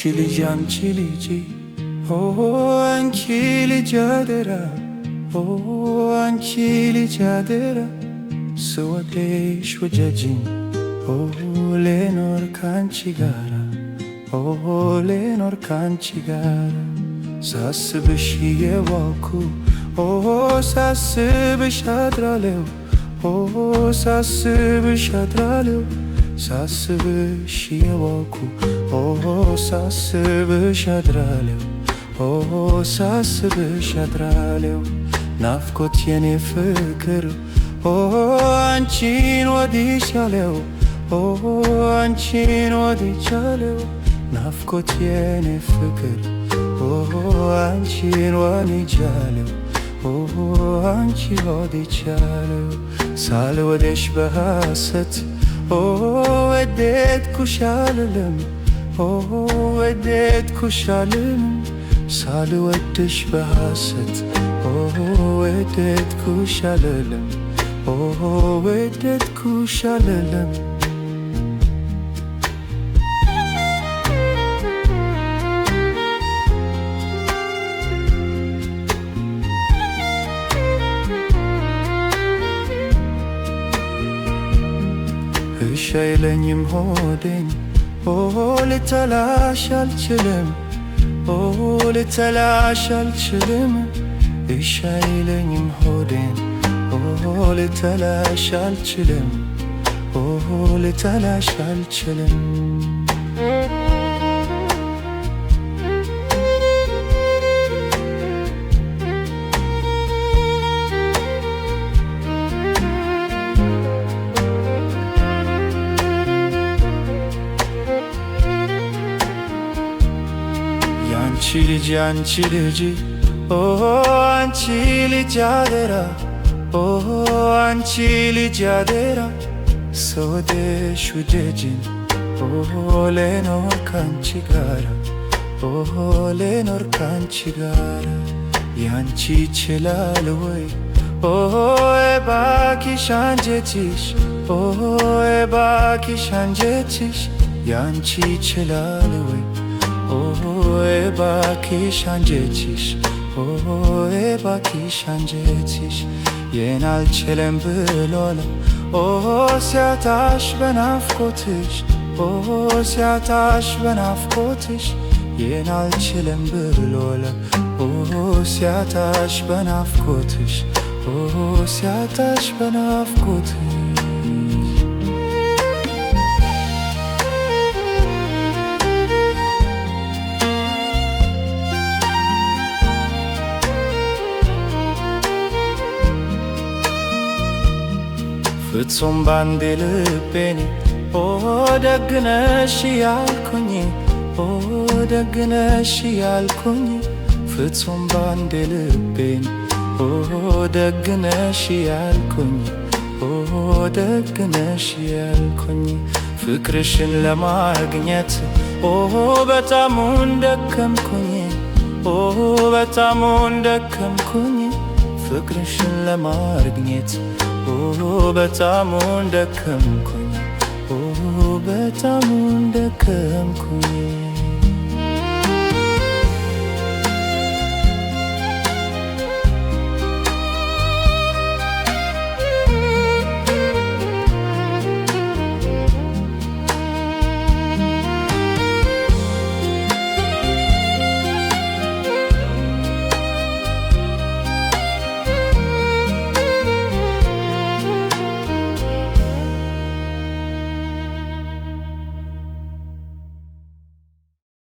አንቺ ልጅ አንቺ ልጅ አደራ አንቺ ልጅ አደራ ስወድሽ ውደጂኝ ልኖር ካንቺ ጋራ ልኖር ካንቺ ጋራ ሳስብሽ የዋልኩ ሳስብሽ አድራለሁ ሳስብሽ አድራለሁ ሳስብሽ የዋልኩ ሳስብሽ አድራለሁ ሳስብሽ አድራለሁ ናፍቆት የኔ ፍቅር አንቺን ወድጃለሁ አንቺን ወድጃለሁ ናፍቆት የኔ ፍቅር አንቺን ወድጃለሁ አንቺን ወድጃለሁ ሳልወድሽ በሐሰት ወደድኩሽ አልልም ወደድኩሽ አልልም ሳልወድሽ በሐሰት ወደድኩሽ አልልም ወደድኩሽ አልልም እሺ አይለኝም ሆዴን ልጠላሽ አልችልም ልጠላሽ አልችልም እሺ አይለኝም ሆዴን ልጠላሽ አልችልም ልጠላሽ አልችልም አንቺ ልጅ አንቺ ልጅ አደራ አንቺ ልጅ አደራ ስወድሽ ውደጂኝ ልኖር ካንቺ ጋራ ልኖር ካንቺ ጋራ ያንቺ ይችላል ወይ እባክሽ አንጀትሽ እባክሽ አንጀትሽ ያንቺ ይችላል ወይ እባክሽ አንጀትሽ እባክሽ አንጀትሽ የኔ አልችልም ብሎለ ሲያጣሽ በናፍቆትሽ ሲያጣሽ በናፍቆትሽ የኔ አልችልም ብሎለ ሲያጣሽ በናፍቆትሽ ሲያጣሽ በናፍቆትሽ ፍጹም ባንዴ ልቤን ደግነሽ ያልኩኝ ደግነሽ ያልኩኝ ፍጹም ባንዴ ልቤን ደግነሽ ያልኩኝ ደግነሽ ያልኩኝ ፍቅርሽን ለማግኘት በጣሙን ደከምኩኝ በጣሙን ደከምኩኝ ፍቅርሽን ለማግኘት በጣሙን ደከምኩኝ በጣሙን ደከምኩኝ